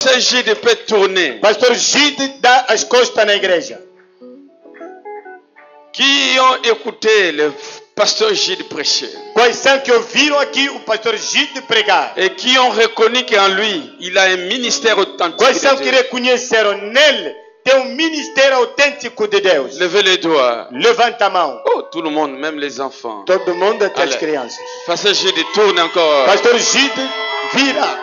Pasteur Gide peut tourner. Pastor Gide dá as costas na igreja. Qui ont écouté le pasteur Gide prêcher Quais são que ouviram aqui o pastor Gide pregar? et qui ont reconnu qu'en lui, il a un ministère authentique Quais são de que Dieu. reconheceram nele tem um ministério autêntico de Deus? Levez les doigts. Levanta a mão. Oh, tout le monde, même les enfants. Todo mundo, até as Allez. crianças. Pasteur Gide tourne encore. Pastor Gide vira.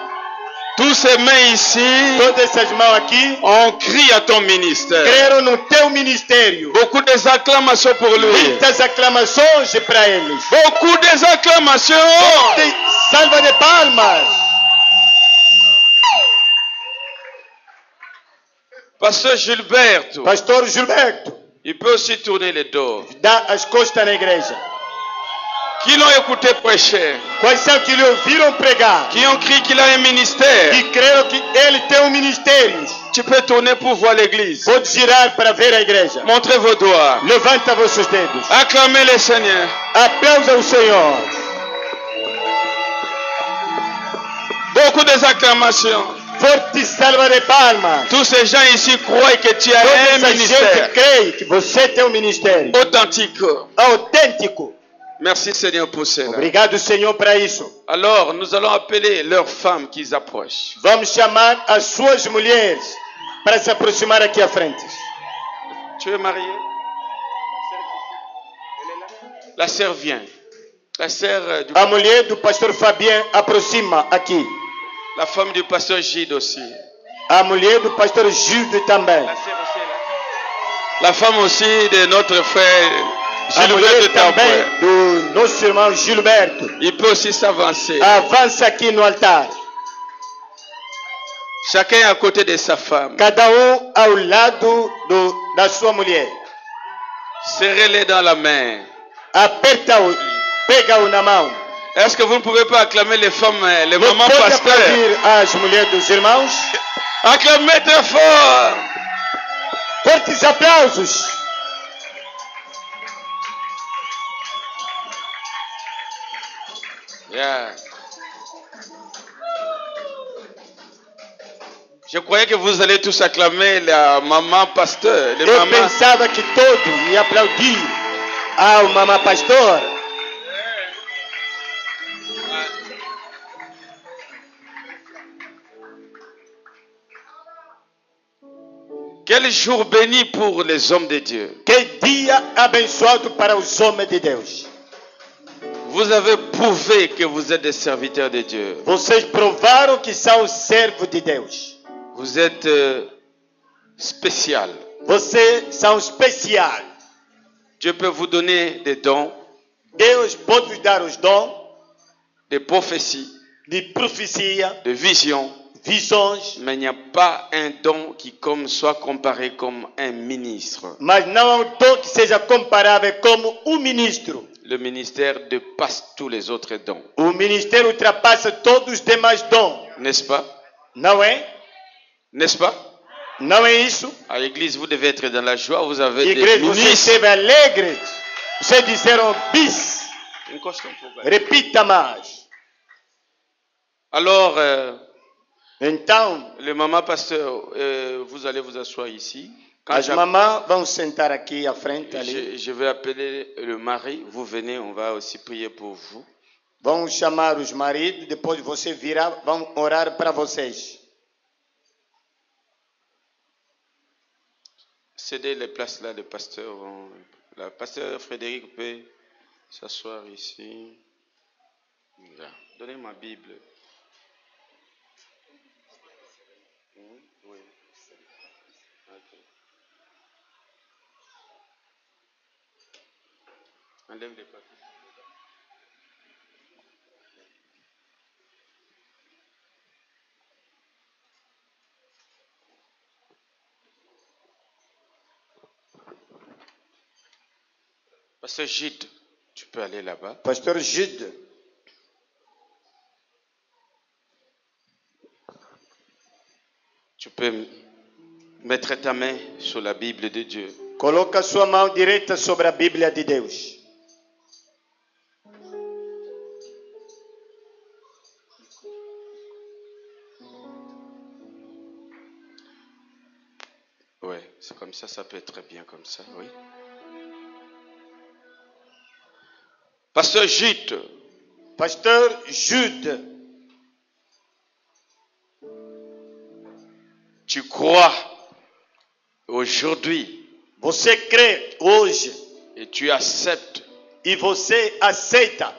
Tous ces mains ici, Todas essas mãos aqui on crie à ton ministère. creram no teu ministério. Beaucoup des acclamations pour lui. Muitas aclamações para eles. Beaucoup des acclamations. Tem salva de palmas. Pasteur Gilberto, Pastor Gilberto il peut aussi tourner les dos. dá as costas na igreja. Qui l'ont écouté prêcher, Quais são que lhe ouviram pregar? qui ont crié qu'il a un ministère. E creram que ele tem um ministério. Tu peux tourner pour voir l'église. Pode girar para ver a igreja. Montrez vos doigts. Levanta vossos dedos. Acclamez le Seigneur. Aplausa o Senhor. Beaucoup des acclamations. Forte salva de palmas. Tous ces gens ici croient que tu as Toda un essa ministère gente crê que você tem um ministério authentique. autêntico. Merci Seigneur pour cela. Obrigado, Senhor, para isso. Alors, nous allons appeler leurs femmes qui approchent. Vamos chamar as suas mulheres para se aproximar aqui à frente. Tu es marié? La sœur vient. La sœur du... A mulher do pastor Fabien aproxima aqui. La femme du pasteur Gide aussi. A mulher do pastor Gildo também. La sœur aussi est là. La femme aussi de notre frère A Gilberto mulher também Tampoé. do nosso irmão Gilberto. Il peut aussi s'avancer. Avança aqui no altar. Chacun à côté de sa femme. Cada ao lado da sua mulher. Serrez-les dans la main. Aperta-o, pega-o na mão. Est-ce que vous ne pouvez pas acclamer les femmes, les Não mamans pode pasteurs? aplaudir as mulheres dos irmãos. Acclamez très fort. Fortes aplausos. Yeah. Je croyais que vous allez tous acclamer la maman pasteur, les Eu mamans. pensava que todos iam aplaudir ao mamã pastor. Quel jour béni pour les hommes de Dieu. Que dia abençoado para os homens de Deus. Vous avez prouvé que vous êtes des serviteurs de Dieu. Vocês provaram que são servos de Deus. Vous êtes spécial. Vocês são especial. Dieu peut vous donner des dons, Deus pode vos dar os dons des prophéties, de profecia, de visions, visões, mais il n'y a pas un don qui soit comparé comme un ministre. mas não há um dom que seja comparável como um ministro. Le ministère dépasse tous les autres dons. O ministério ultrapassa todos os demais dons. N'est-ce pas? Não é? N'est-ce pas? Não é isso? À l'église, vous devez être dans la joie, vous avez des Igreja, vocês ministres. esteve alegres. Vocês disseram bis. Repita mais. Alors, Então, le maman pasteur, vous allez vous asseoir ici. Quand as mamãs vão sentar aqui à frente ali. je vais appeler le mari, vous venez, on va aussi prier pour vous. Vão chamar os maridos, depois você virá, vão orar para vocês. Cédez les places là, le pasteur. Le pasteur Frédéric peut s'asseoir ici. Là. Donnez ma Bible. Oui. Okay. Enlève les papiers. Pasteur Gide, tu peux aller là-bas. Pastor Gide, Tu peux mettre ta main sur la Bible de Dieu. coloca sua mão direita sobre a Bíblia de Deus. C'est comme ça peut être très bien comme ça, oui. Pasteur Jude. Pasteur Jude. Tu crois aujourd'hui. Você crê hoje. Et tu acceptes. E você aceita.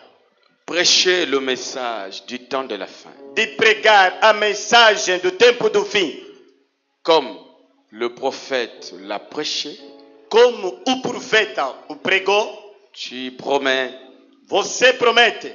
Prêcher le message du temps de la fin. De pregar a mensagem do tempo do fim. Comme le prophète l'a prêché. Como o profeta o pregou. Tu promets. Você promete.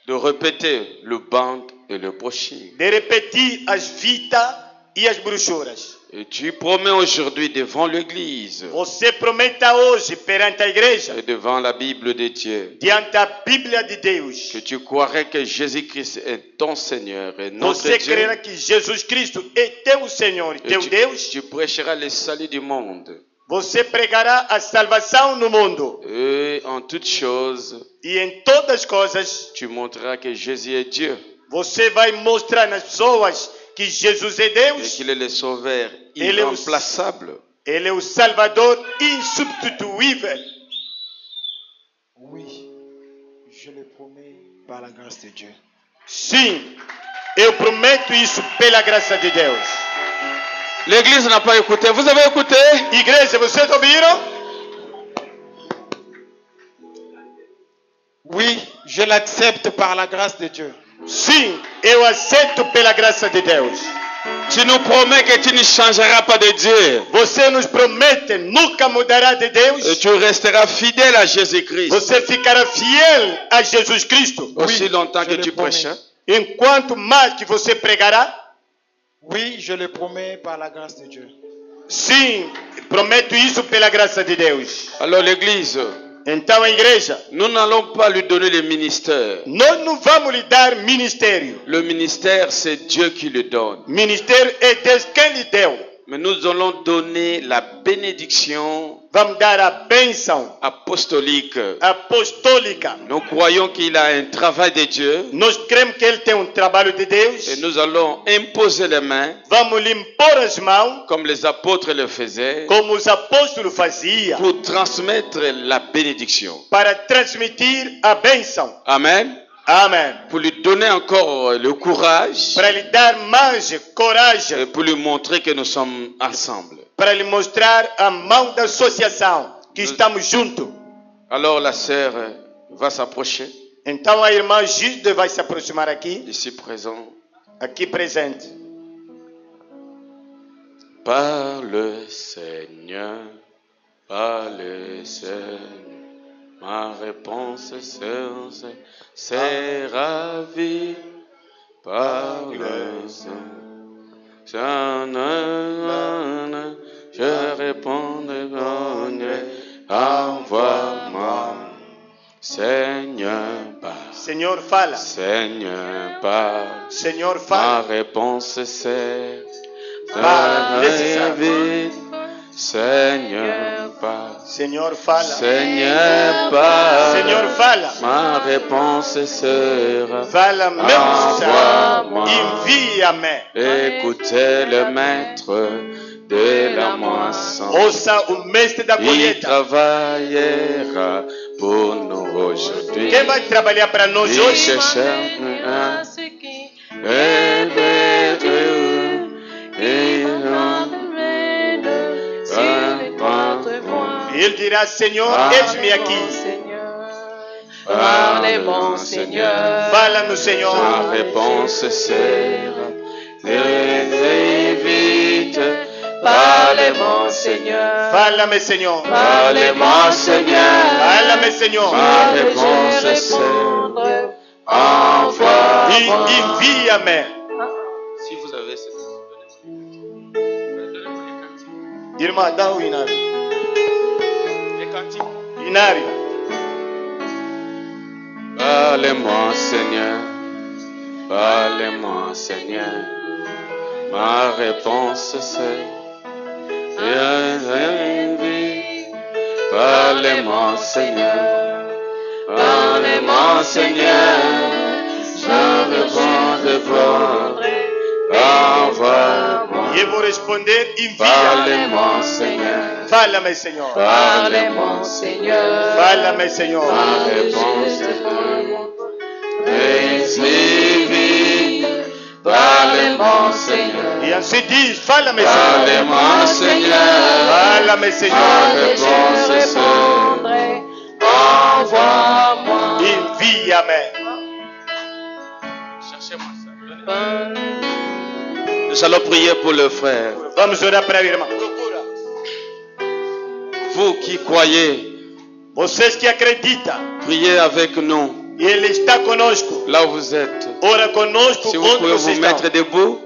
De répéter le band et le broching. De repetir as fitas e as brochuras. Et tu promets aujourd'hui devant l'église. Você prometa hoje perante a igreja. Et devant la Bible de Dieu. Diante da Bíblia de Deus. Que tu croirais que Jésus-Christ est ton Seigneur et notre Você Dieu. crerá que Jesus Cristo é teu Senhor e teu Deus. Tu prêcheras le salut du monde. Você pregará a salvação no mundo. Et en toutes choses. E em todas as coisas. Tu montreras que Jésus est Dieu. Você vai mostrar nas pessoas que Jesus é Deus. Et qu'il est le sauveur irremplaçable. Ele é o Salvador insubstituível. Oui, je le promets par la grâce de Dieu. Sim, eu prometo isso pela graça de Deus. L'église n'a pas écouté. Vous avez écouté? Igreja, vocês ouviram? Oui, je l'accepte par la grâce de Dieu. Sim, eu aceito pela graça de Deus. Tu nous promets que tu ne changeras pas de Dieu. Você nos promete, nunca mudará de Deus. Et tu resteras fidèle à Jésus-Christ. Você ficará fiel a Jesus Cristo. Aussi longtemps que tu prêches. Enquanto mais que você pregará. Oui, je le promets par la grâce de Dieu. Sim, prometo isso pela graça de Deus. Alors l'église. Então a igreja. Nous n'allons pas lui donner le ministère. Nós não vamos lhe dar ministério. Le ministère, c'est Dieu qui le donne. Ministério é Deus quem lhe deu. Mais nous allons donner la bénédiction. Vamos dar a bênção apostolique. Apostólica. Nous croyons qu'il a un travail de Dieu. Nós cremos que ele tem trabalho de Deus. Et nous allons imposer les mains. Vamos lhe impor as mãos. Comme les apôtres le faisaient. Como os apóstolos faziam. Pour transmettre la bénédiction. Para transmitir a bênção. Amen. Amen. Pour lui donner encore le courage. Para lhe dar mais coragem. Et pour lui montrer que nous sommes ensemble. Para lhe mostrar a mão da associação que estamos juntos. Alors la sœur va s'approcher. Então a irmã Gilde vai se aproximar aqui. Ici présent. Aqui presente. Parle Seigneur, parle Seigneur. Ma réponse c'est ravi par le Seigneur. Je répondrai, envoie-moi. Seigneur, parle. Senhor, fala. Seigneur, parle. Senhor, fala. Ma réponse c'est ravi. Seigneur, parle. Senhor, fala. Seigneur, parle. Senhor, fala. Ma réponse sera. Fala, envoie-moi. Envia-me. Écoutez le maître de la moisson. Ouça o mestre da Il colheita. travaillera pour nous aujourd'hui. Quem vai trabalhar para nós hoje? Ele dirá, Senhor, eis-me aqui. Parle, bon Seigneur. Fala-nos, Senhor. Ma réponse sera. Vite. Parle, mon Seigneur. Fala-me, Senhor. Parle, mon Seigneur. Fala-me, Senhor. Ma réponse sera. Envoie-moi. Envia-me. Si vous avez cette... Irmã, dá o inário. Inário. Parle-moi, Seigneur. Parle-moi, Seigneur. Ma réponse c'est. Parle-moi, Seigneur. Parle-moi, Seigneur. Je réponds de voir. Envoie-moi. E eu vou responder, envia. Parle-moi, Seigneur. Fala-me, Senhor. Parlez-moi, Seigneur. Fala-me, Senhor. Ma réponse récidive. Parle-moi, Seigneur. E assim diz, fala-me, Senhor. Parle-moi, Seigneur. Fala-me, Ma Senhor. réponse Je répondrai. Envoie-moi. Envia-me. Cherchez-moi ça. Nous allons prier pour le frère. Vamos orar para o irmão. Vous qui croyez, Vocês que acreditam, priez avec nous. Ele está conosco. Là où vous êtes. Ora conosco Si vous onde pouvez vocês vous estão. mettre debout,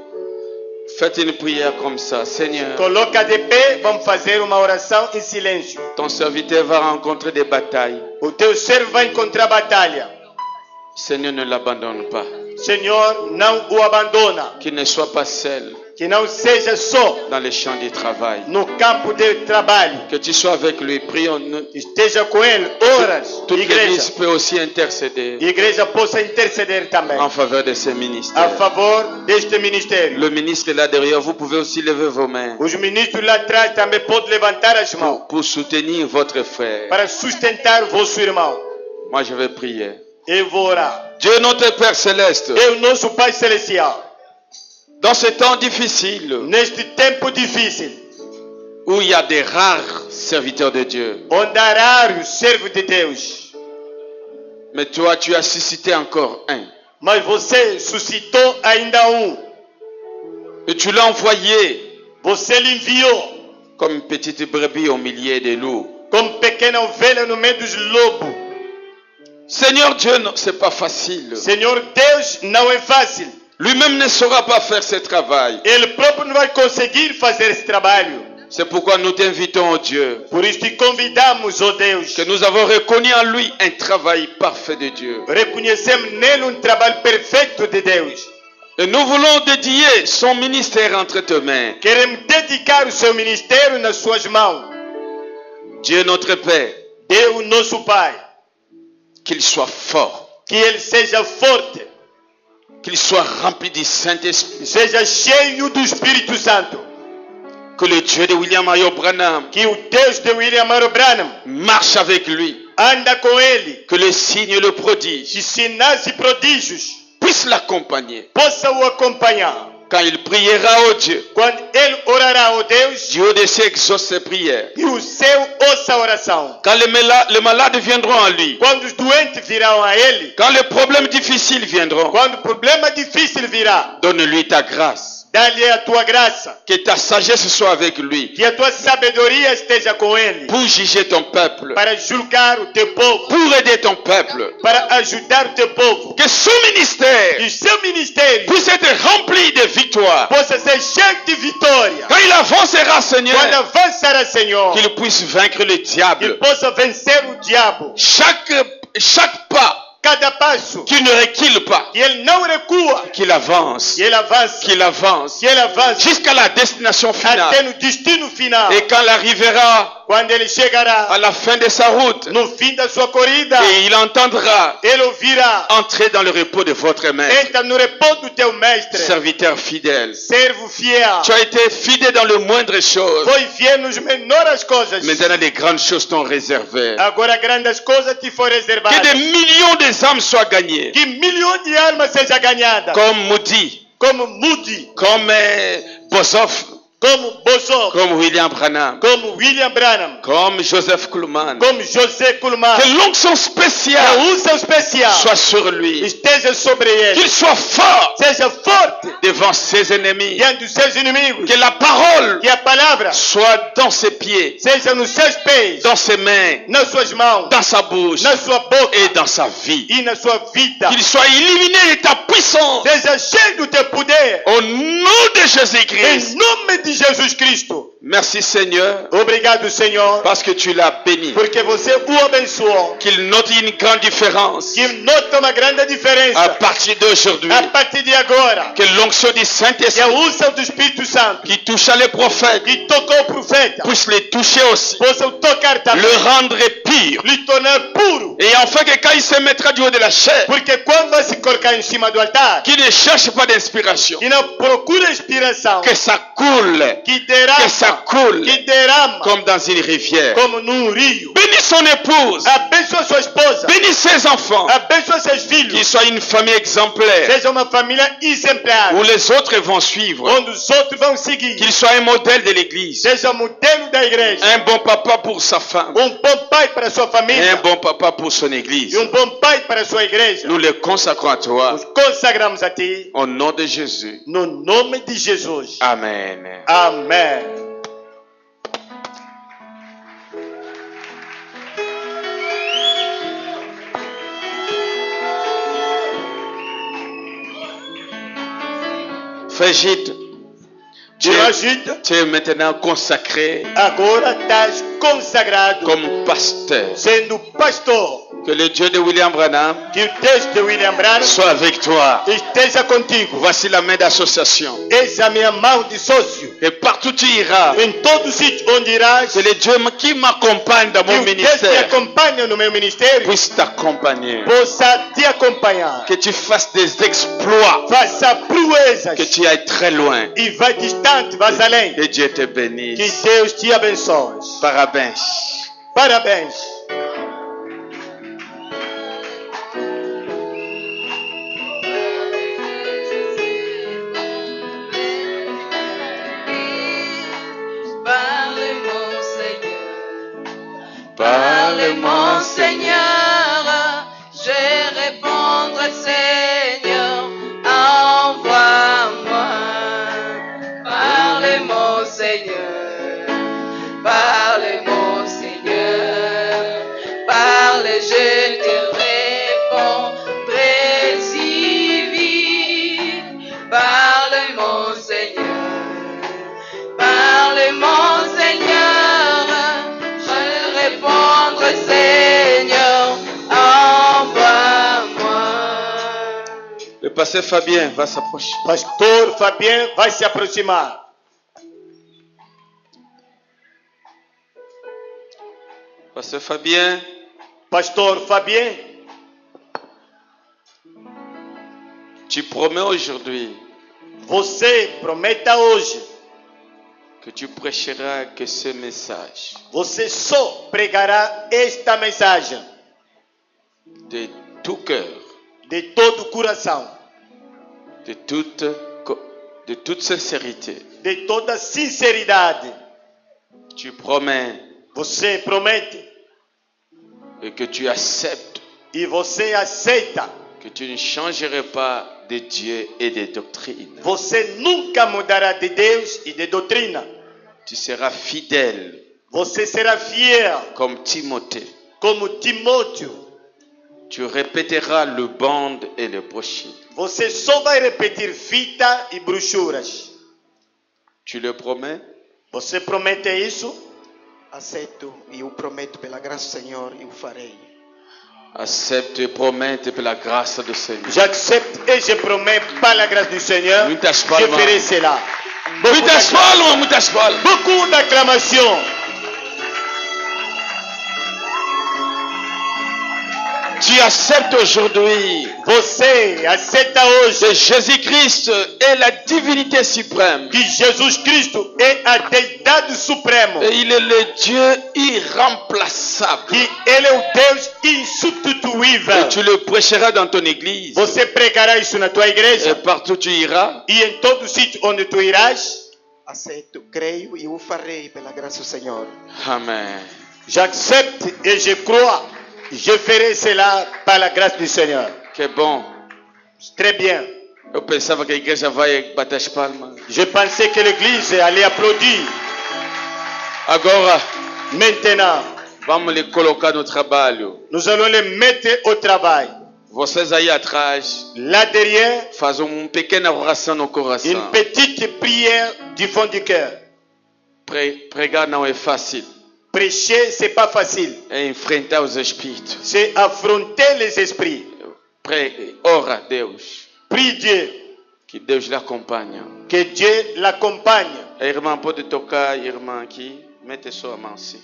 faites une prière comme ça. Seigneur, Coloca de pé, vamos fazer uma oração em silêncio. ton serviteur va rencontrer des batailles. O teu servo vai encontrar batalha. Seigneur, ne l'abandonne pas. Senhor, não o abandona. Qu'il ne soit pas seul Que não seja só dans les champs du travail. no campo de trabalho. Que tu sois avec lui. Prions-nous. Esteja com ele. Horas. Toute l'église Igreja. peut aussi intercéder Igreja possa interceder também. en faveur de ces A ministères. favor deste ministério. Le ministre est là derrière, vous pouvez aussi lever vos mains Os ministros lá atrás também podem levantar as mãos pour soutenir votre frère. para sustentar vosso irmão. Moi, je vais prier. Eu vou orar. Dieu notre Père Céleste, Eu, nosso Pai Celestial, dans ce temps difficile neste tempo difícil, où il y a des rares serviteurs de Dieu, onde há raros servos de Deus, mais toi, tu as suscité encore un. mas você suscitou ainda Et tu l'as envoyé Você lhe enviou comme une petite brebis au milieu des loups. como pequena ovelha no meio dos lobos. Seigneur Dieu, non, c'est pas facile. Senhor Deus, não é fácil. Lui-même ne saura pas faire ce travail. Ele próprio não vai conseguir fazer esse trabalho. C'est pourquoi nous t'invitons, oh Dieu, Por isso te convidamos, ó Deus. que nous avons reconnu en lui un travail parfait de Dieu. Reconhecemos nele trabalho perfeito de Deus. Et nous voulons dédier son ministère entre tes mains. Queremos dedicar o seu ministério nas suas mãos. Dieu notre Père, Deus, nosso Pai, qu'il soit fort, que ele seja forte, qu'il soit rempli du Saint-Esprit, seja cheio do Espírito Santo. que le Dieu de William Ayo Branham Que o Deus de William Morrow Branham marche avec lui, anda com ele. que les signes et le prodige Que sinais e prodígios puissent l'accompagner. possa o acompanhar. Quand il priera au Dieu, Quando ele orará ao Deus, Dieu de cieux exauce ses prières. e o céu ouça a oração. Quand les malades viendront à lui, Quando os doentes virão a ele, quand les problèmes difficiles viendront, quando o problema difícil virá, donne-lui ta grâce. dá-lhe a tua graça. Que ta sagesse soit avec lui Que a tua sabedoria esteja com ele. pour juger ton peuple, Para julgar o teu povo. pour aider ton peuple. Para ajudar o teu povo. Que son ministère Que o seu ministério puisse être rempli de victoires. possa ser cheio de vitória. Quand il avancera, Quando Seigneur, avançará, Senhor, qu'il puisse vaincre le que diable. possa vencer o diabo. Chaque pas, Cada passo, qu'il ne recule pas, que ele não recua. qu'il avance, Que ele avança. qu'il avance Que ele avança jusqu'à la destination até finale. no destino final. Et quand il arrivera Quando ele à chegará la fin de sa route, no fim da sua corrida, et il entendra ele ouvirá: entrer dans le repos de votre maître, entra no repouso do teu mestre, serviteur fidèle. servo fiel. Tu as été fidèle dans le moindre chose, Foi fiel nos menores coisas. maintenant les grandes choses t'ont réservé. Agora grandes coisas te foram Que reservadas. des millions d'âmes soient gagnées, Que milhões de almas sejam ganhadas. comme Moody, Como Moody, comme Bossoff, como Bossoff, comme William Branham, como William Branham, comme Joseph Kuhlman. como José Kuhlman. Que l'onction Que spéciale a unção especial soit sur lui, esteja sobre qu'il ele. soit fort Seja forte devant ses ennemis, diante dos seus inimigos. que la parole Que a palavra soit dans ses pieds, seja nos seus pés, dans ses mains, nas suas mãos, dans sa bouche na sua boca et dans sa vie. e na sua vida. Qu'il soit illuminé de ta puissance. Seja cheio do teu poder. Au nom de Jésus-Christ, Em nome de Jesus Cristo. Merci Seigneur, Obrigado, Senhor, parce que tu l'as béni. porque você o abençoou. Qu'il note une grande différence Que nota uma grande à diferença partir d'aujourd'hui. a partir de agora. Que l'onction du Que a Saint-Esprit unção do Espírito Santo qui toucha les prophètes que tocou o profeta puisse les toucher aussi. possa o tocar também, Le rendre pur. lhe tornar puro. Et enfin que quand il se mettra du haut de la chair, Porque quando vai se colocar em cima do altar, qu'il ne cherche pas d'inspiration. que não procura inspiração, Que ça coule. que derrama, Que ça coule que derrama comme dans une rivière. como num rio. Bénis son épouse. Abençoa sua esposa, Bénis ses enfants. abençoa seus Qu'ils filhos, soient une famille exemplaire seja uma família exemplar, où les autres vont suivre. onde os outros vão seguir, Qu'il soit un modèle de l'église. seja modelo da igreja, Un bon papa pour sa femme. bom pai para sua Et un família bon papa pour son église. e bom pai para sua igreja. Nous le consacrons à toi. Nos consagramos a ti Au nom de Jésus. no nome de Jesus. Amen. Amém. Frégide, tu Imagina, es maintenant consacré agora estás consagrado comme pasteur. sendo pastor. Que le Dieu de William Branham Que o texto de William Branham soit avec toi. esteja contigo. Voici la main d'association. Eis a minha mão de sócio. Et partout tu iras. Em todo sítio onde irás, Que le Dieu qui m'accompagne dans que mon o Deus te ministère acompanha no meu ministério puisse t'accompagner. possa te acompanhar. Que tu fasses des exploits. Faça proezas Que tu ailles très loin. e vai distante, vai além. Que Dieu te Que bénisse. Deus te abençoe. Parabéns. Parabéns. Parle mon Seigneur, parle mon Seigneur, je répondrai Seigneur, envoie-moi. Parle mon Seigneur, parle mon Seigneur, parle, je te répondrai si vite. Parle mon Seigneur. Parle mon Seigneur, je répondrai Seigneur, envoie-moi. Le pasteur Fabien va s'approcher. Pastor Fabien vai se aproximar. Pasteur Fabien, Pastor Fabien, tu promets aujourd'hui você prometa hoje, que tu prêcheras que ce message você só pregará esta mensagem de tout cœur, de todo o coração, de toute sincérité. de toda sinceridade. Tu promets Você promete et que tu acceptes e você aceita. que tu ne changerais pas de Dieu et de doctrine. Você nunca mudará de Deus e de doutrina. Tu seras fidèle Você será fiel comme Timothée. como Timóteo. Tu répéteras le bande et le brochet. Você só vai repetir fita e brochuras. Tu le promets? Você promete isso? Aceito e o prometo pela graça do Senhor e o farei. Accepte et promets pela grâce du Seigneur. J'accepte et je promets par la grâce du Seigneur, Muitas je palmas. ferai cela. Muitas palmas, muitas palmas. Beaucoup d'acclamations. Tu acceptes aujourd'hui Você aceita hoje que Jésus-Christ est la divinité suprême. que Jesus Cristo é a Deidade Supremo, Et il est le Dieu irremplaçable. que Ele é o Deus Et insubstituível. tu le prêcheras dans ton église. Você pregará isso na tua Et igreja partout tu iras. e em todo sítio onde tu irás. Aceito, creio e o farei pela graça do Senhor. Amen. J'accepte et je crois. Je ferai cela par la grâce du Seigneur. Que bom. Très bien. Eu pensava que a igreja vai bater as palmas. Je pensais que l'église allait applaudir. Agora, Maintenant, vamos lhe colocar no trabalho. nous allons les mettre au travail. Vocês aí atrás, Là derrière, fazem uma pequena oração no coração. une petite prière du fond du cœur. Pregar não é fácil. Prêcher, c'est pas facile. É enfrentar os espíritos. C'est affronter les esprits. Ora a Deus. Prie Dieu. Que Deus lhe acompanhe. Que Dieu l'accompagne. A irmã pode tocar, a irmã aqui. Mete sua mão assim.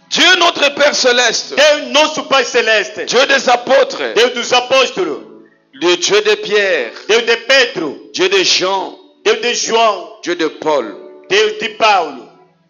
Dieu notre Père Céleste. Deus nosso Pai Celeste. Dieu des apôtres. Deus dos apóstolos. Le Dieu de Pierre. Deus de Pedro. Dieu de Jean. Deus de João. Dieu de Paul. Deus de Paulo.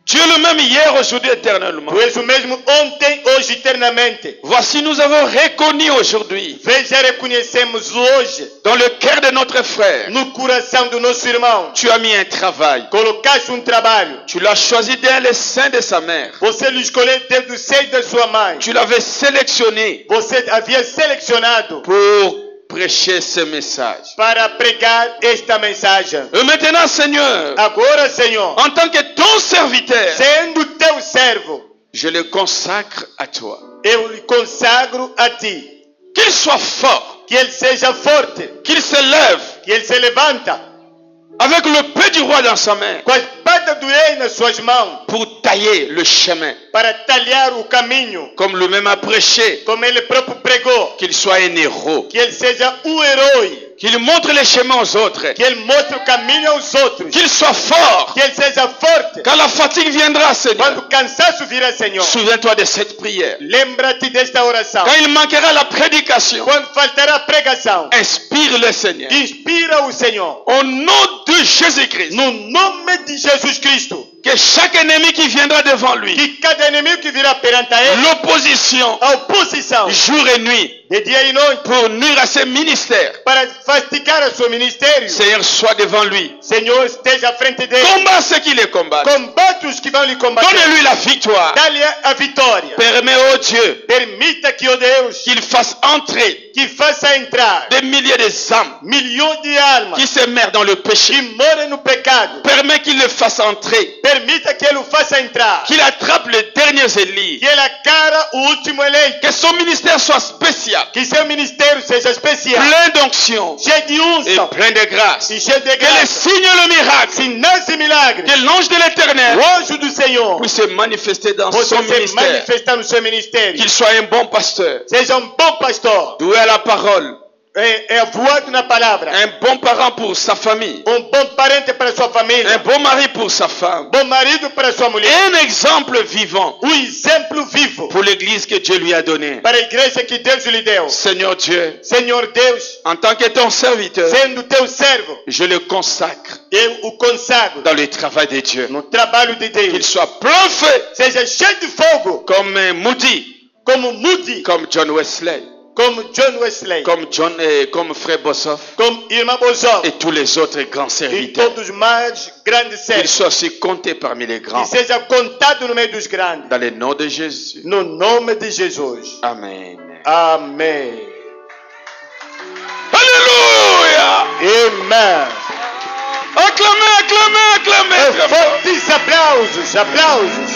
Dieu le même hier, aujourd'hui, éternellement. Tu és o mesmo ontem, hoje, eternamente. Voici, nous avons reconnu aujourd'hui, Veja, reconhecemos hoje, dans le cœur de notre frère, no coração do nosso irmão, tu as mis un travail. colocaste trabalho. Tu l'as choisi dans le sein de sa mère. Você o escolheu dentro do seio da sua mãe. Tu l'avais sélectionné Você havia selecionado pour prêcher ce message. para pregar esta mensagem. Et maintenant, Seigneur, Agora, Senhor, en tant que ton serviteur, sendo teu servo, je le consacre à toi. eu lhe consagro a ti. Qu'il soit fort, Que ele seja forte, qu'il se lève que ele se levanta avec le peu du roi dans sa main com a espada do rei nas suas mãos pour tailler le chemin, para talhar o caminho, comme lui-même a prêché, como ele próprio pregou. qu'il soit un héros, Que ele seja herói, qu'il montre les chemins aux autres, que ele mostre o caminho aos outros, qu'il soit fort. que ele seja forte. Quand la fatigue viendra, Seigneur, Quando o cansaço virá, Senhor, souviens-toi de cette prière. lembra-te desta oração. Quand il manquera la prédication, Quando faltará pregação, inspire-le, Seigneur. inspira o Senhor. Au nom de Jésus-Christ, No nome de Jesus Cristo, que chaque ennemi qui viendra devant lui, que cada inimigo que virá perante a ele, l'opposition, a oposição, jour et nuit, de dia e noite, pour nuire à ses ministères, para fastidiar o seu ministério, Seigneur, sois devant lui. Senhor, esteja à frente dele. Combat ceux qui les combattent. Combate os que vão lhe combater. Donne-lui la victoire. Dá-lhe a vitória. Permets, oh Dieu, Permita que o Deus qu'il fasse entrer que faça entrar des milliers d'âmes milhões de almas qui se meurent dans le péché. que moram no pecado. Permets qu'il le fasse entrer, Permita que ele o faça entrar. qu'il attrape les derniers Élis, Que ele acara o último eleito. que son ministère soit spécial, Que seu ministério seja especial. plein d'onction Cheio de et unção. plein de grâce. E cheio de Que les graça. signes et le miracle, Sinais e milagres. que l'ange de l'éternel O anjo do Senhor puisse se manifester dans possa son se ministère. manifestar no seu ministério. Qu'il soit un bon pasteur, Seja bom pastor. doué à la parole, É voado na palavra. un bon parent pour sa famille, Bom parente para sua un família. bon mari pour sa femme, Bom marido para sua mulher. un exemple vivant Exemplo vivo pour l'église que Dieu lui a donnée. para a igreja que Deus lhe deu. Seigneur Dieu, Senhor Deus, en tant que ton serviteur, sendo teu servo, je le consacre eu o consagro dans le travail de Dieu. no trabalho de Qu'il Deus. soit plein feu, Seja cheio de fogo, comme Moody, como Moody, comme John Wesley, como John Wesley, comme Frère Bossoff como Irmã Bozó et tous les autres grands e serviteurs. todos os mais grandes Qu'il servos. soit aussi compté parmi les Que grands. seja contado no meio dos grandes. Dans le nom de Jésus. No nome de Jesus. Amen. Amém. Alléluia! Amen. Acclamez, acclamez, acclamez. très fort. Fortes aplausos, aplausos.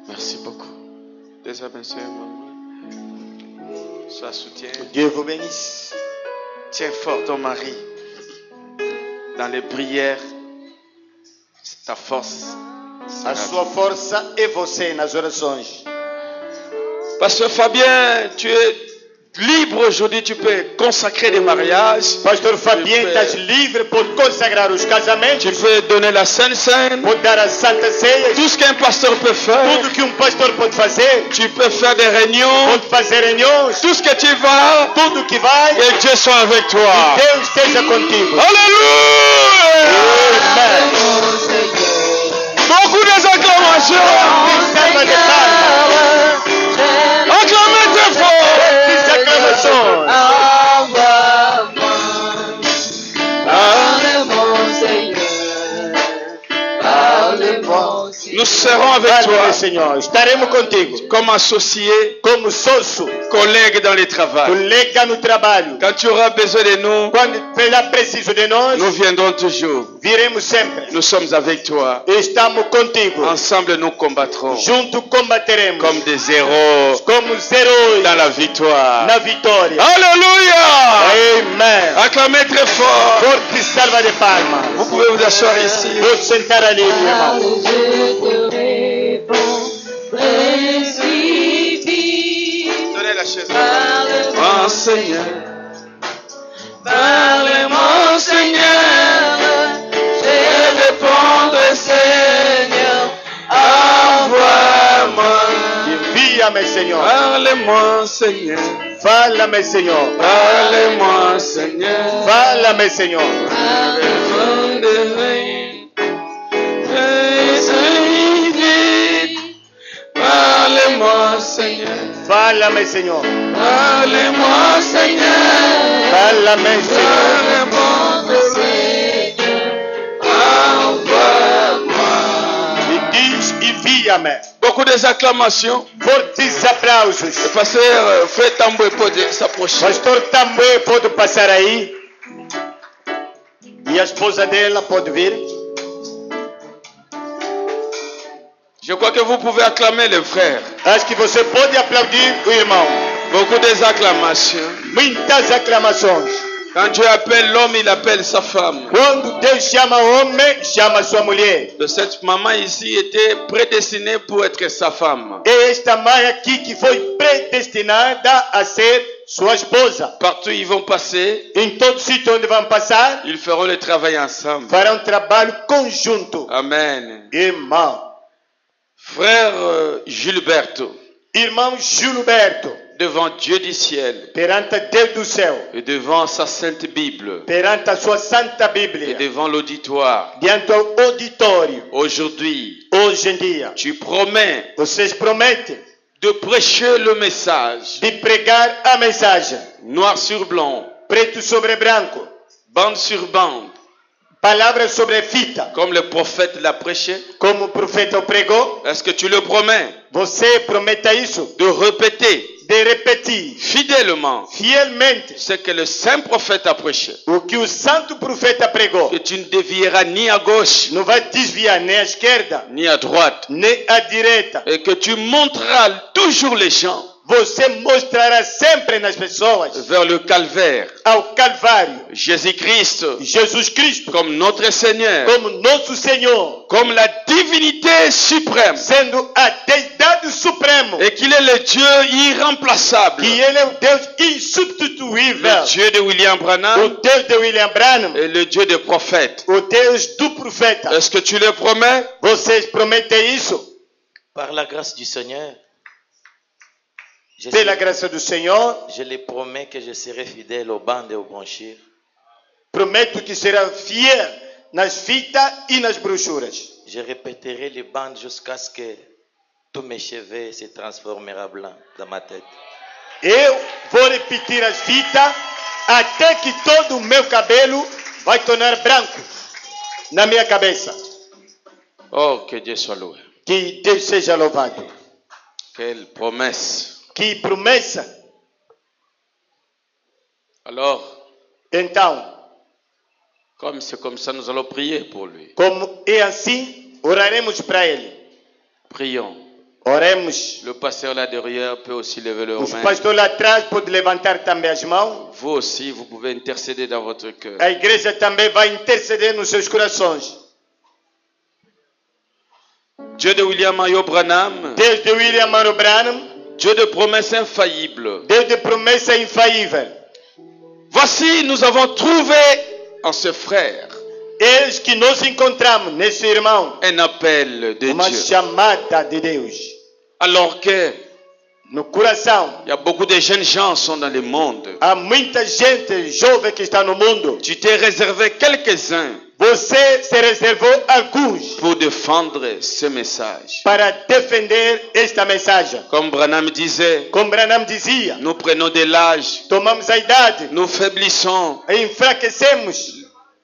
Merci beaucoup. Déjà, monsieur, maman. Sois soutien. Dieu vous bénisse. Tiens fort ton mari. Dans les prières, ta force. A sua força é você nas orações. Pasteur Fabien, tu es libre aujourd'hui, tu peux consacrer des mariages. Pastor Fabien, peux- estás livre, pode consagrar os casamentos, Tu peux donner la Sainte Seine. pode dar a Santa Ceia, Tout ce qu'un pasteur peut faire. tudo que pastor pode fazer, Tu peux faire des réunions. pode fazer reuniões, Tout ce que tu vas. tudo que vai, Et Dieu soit avec toi. Deus esteja contigo. Alléluia. Amém. Mon Seigneur, Beaucoup d'acclamations. Salva de palmas. Acclamez très fort. Muitas aclamações. Parle mon Seigneur, parle mon Seigneur. Nous serons avec Fala, toi Senhor, estaremos contigo comme associés, como sócio, collègues dans le travail. colega no trabalho. Quand tu auras besoin de nous, Quando ela precisa de nós, nous viendrons toujours. viremos sempre. Nous sommes avec toi. Estamos contigo. Ensemble, nous combattrons Junto combateremos comme des héros como os heróis dans la victoire. na vitória. Alléluia! Amém. Acclamez très fort. Forte salva de palmas. Vous pouvez vous asseoir ici. Vou sentar ali, meu irmão. Je te réponds, précipite. Donnez la chaise. Parle Mon Seigneur, Parle mon Seigneur, je vais répondre Seigneur, envoie-moi. Envia-me, Senhor. parle-moi, Seigneur. Fala-me, Senhor. Parle-moi, Seigneur. Fala-me, Senhor. Parle-moi, Seigneur. Fala-me, Senhor. Parle-moi, Seigneur. Fala-me, Senhor. E diz, envia-me. Beaucoup des acclamations. Fortes aplausos. Le pasteur Fred Tamboué peut s'approcher. Pastor Tamboué pode passar aí. E a esposa dela pode vir. Je crois que vous pouvez acclamer le frère. Acho que você pode aplaudir o irmão. Beaucoup des acclamations. Muitas aclamações. Quand Dieu appelle l'homme, il appelle sa femme. Quando Deus chama o homem, chama sua mulher. Cette maman ici était prédestinée pour être sa femme. E esta mãe aqui que foi predestinada a ser sua esposa. Partout ils vont passer, Em todo sítio onde vão passar, ils feront le travail ensemble. farão trabalho conjunto. Amen. Irmão. Frère Gilberto, Irmão Gilberto, devant Dieu du ciel perante Deus do céu, et devant sa sainte Bible perante a sua Santa et Bíblia, devant l'auditoire, diante ao auditório, aujourd'hui, hoje em dia, tu promets vocês prometem de prêcher le message de pregar a mensagem, noir sur blanc, preto sobre branco, bande sur bande, palavra sobre fita, comme le prophète l'a prêché. como o profeta o pregou. Est-ce que tu le promets Você prometa isso, de répéter de repetir fidèlement fielmente ce que le saint prophète a prêché? o que o santo profeta pregou. Que tu ne dévieras ni à gauche Não vai desviar nem à esquerda, ni à droite, nem à direita. et que tu montreras toujours les gens Você mostrará sempre nas pessoas vers le calvaire, ao Calvário, Jésus-Christ Jesus Cristo, comme notre Seigneur, como nosso Senhor, comme la divinité suprême, sendo a deidade supremo, et qu'il est le Dieu irremplaçable, que Ele é o Deus le insubstituível, Dieu de William o Branham Deus de William Branham, et le Dieu des prophètes. o Deus do profeta. Est-ce que tu le promets? Vocês prometem isso? Par la grâce du Seigneur, Pela graça do Senhor, je les promets que je serai fidèle aux bandes et aux branchures. prometo que será fiel nas fitas e nas brochuras. Je répéterai les bandes jusqu'à ce que tous mes cheveux se transformeront blancs dans ma tête. Eu vou repetir as fitas até que todo o meu cabelo vai tornar branco na minha cabeça. Oh, que Dieu soit loué. Que Deus seja louvado. Quelle promesse. Que promessa. Alors, Então, comme c'est comme ça, nous allons prier pour lui. como é assim, oraremos para Ele. Prions. Oremos. Le pasteur là derrière peut aussi lever le Os main. pastores lá atrás podem levantar também as mãos. Vous aussi, vous pouvez intercéder dans votre cœur. A igreja também vai interceder nos seus corações. Dieu de William Mayo Branham, Deus de William Branham, Dieu de promesses infaillibles. Deus de promessa infaível. Voici, nous avons trouvé en ce frère Eis que nós encontramos nesse irmão un appel de uma Dieu. chamada de Deus. Alors que No coração, il y a beaucoup de jeunes gens qui sont dans le monde. há muita gente jovem que está no mundo. Tu t'es réservé quelques-uns Você se reservou alguns pour défendre ce message. para defender esta mensagem. Comme Branham disait, Como Branham dizia, nous prenons de l'âge, tomamos a idade, nous faiblissons. enfraquecemos.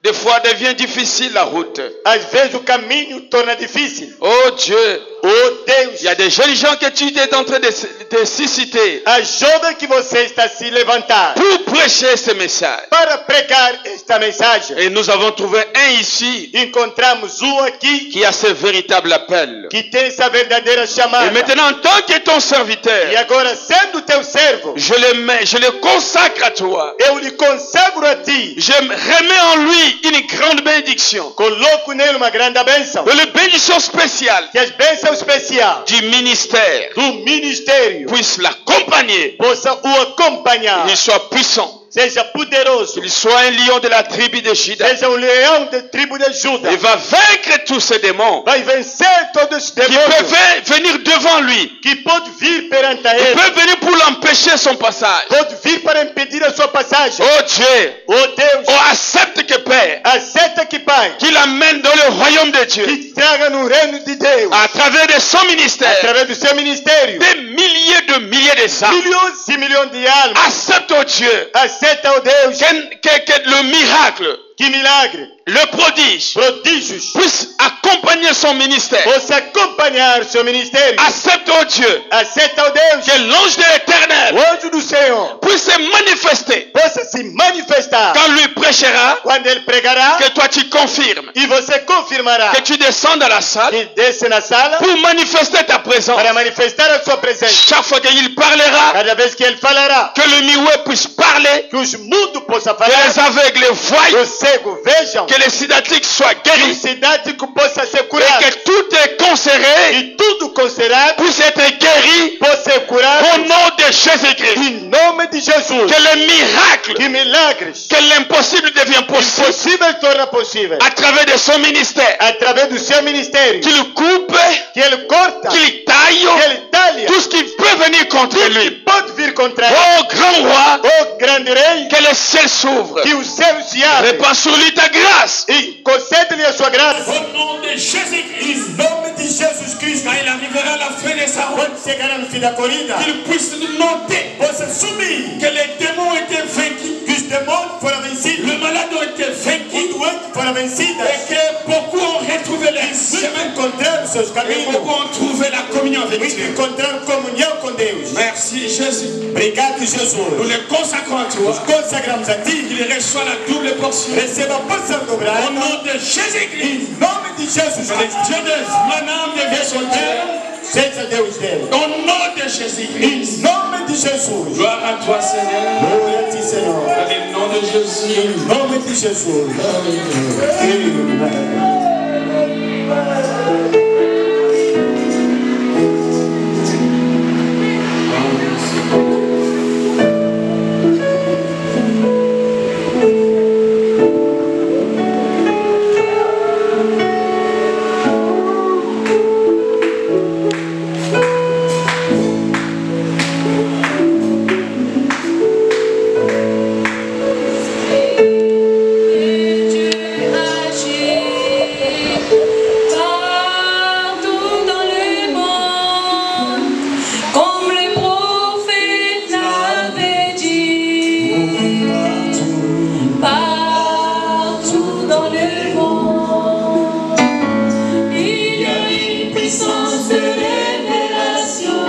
Des fois devient difficile la route. Às vezes o caminho torna difícil. Oh Dieu, Oh Deus, il y a des jeunes gens que tu es en train de susciter a jovem que você está se levantar pour prêcher ce message. para pregar esta mensagem. Et nous avons trouvé un ici Encontramos aqui qui a ce véritable appel. que tem essa verdadeira Et chamada. maintenant, en tant que ton E serviteur, agora, sendo teu servo, je le consacre à toi. eu lhe consagro a ti. Je remets en lui une grande bénédiction. Coloco nele uma grande bênção. Une bénédiction spéciale Que as bênçãos especiais du ministère do ministério puissent l'accompagner. possam o acompanhar. Qu'il soit puissant. Seja poderoso. Qu'il soit un lion de la tribu de Juda. Seja leão da tribo de Juda. Il va vaincre tous ces démons Vai vencer todos os qui demônios peuvent venir devant lui. que pode vir perante Ils ele. peuvent venir pour l'empêcher son passage. Pode vir para impedir a sua passagem. Oh Dieu, Oh Deus, oh accepte que Père, aceita que Pai, qu'il amène dans le royaume de Dieu, que traga no reino de Deus, à travers de son ministère, através do seu ministério, des milliers de âmes. milhões e milhões de almas. Accepte, oh Dieu, Aceita, oh Deus, que le miracle, que milagre, le prodige, prodígios, puisse accompagner son ministère. possa acompanhar seu ministério. Accepte, oh Dieu, Aceita, oh Deus, que l'ange de l'éternel o anjo do Senhor puisse se manifester possa se manifestar quand lui prêchera, quando ele pregará, que toi tu confirmes, e você confirmará que tu descends dans la salle que desce na sala pour manifester ta présence. para manifestar a sua presença. Chaque fois qu'il parlera, Cada vez que ele falará, que le muet puisse parler, que os mundos possam que falar, les aveugles voient, os cegos vejam, que les sidatriques soient que o guéris, cidático possa ser et curado, que tout est conservé e tudo considerado puisse être guéri possa ser curado au nom de Jésus-Christ. em nome de Jesus. Que les miracles, Que milagres que l'impossible devient possible impossível torna possível à travers de son ministère. através do seu ministério, Qu'il coupe, que ele corta, qu'il taille que ele talha tout ce qui peut venir contre tudo que lui. pode vir contra ele. Oh grand roi, Oh grande rei, que le ciel s'ouvre. que o céu se abre Répands sur lui ta grâce. e concede-lhe a sua graça. Au nom de Jésus-Christ. Em nome de Jesus Cristo, Quand il arrivera à la fin de sa route, quando chegará no fim da corrida, qu'il puisse noter possa subir que les démons ont été vaincus, que os demônios foram vencidos, le malade a été vaincu, os doentes foram vencidas, et que beaucoup ont retrouvé leur muitos chemin encontraram seus et caminhos, beaucoup ont trouvé la communion avec muitos Dieu. encontraram comunhão com Deus. Merci Jésus. Obrigado, Nous Jesus. les consacrons à Nos toi. consagramos a Ti. Qu'il reçoit la double portion. Receba a porção Au dobrada. nom de Jésus-Christ. Em nome de Jesus Que le Cristo. Dieu de Manam devient son Dieu. Seja Deus dele. Au nom de Jésus-Christ. Em nome de Jesus. Gloire à toi, Seigneur. Glória a Ti, Senhor. Dans le nom de Jésus. Em nome de Jesus. Amém. Dieu agit partout dans le monde, comme les prophètes l'avaient dit. Partout dans le monde, il y a une puissance de révélation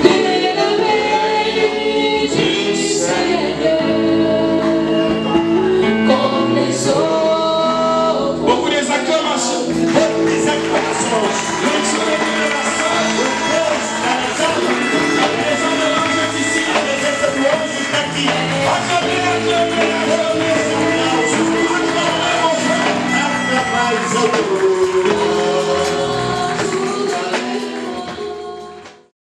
de la veille du Seigneur. Comme les autres, Beaucoup des acclamations. Des acclamações. A presença do anjo está aqui. Aclamai, Senhor.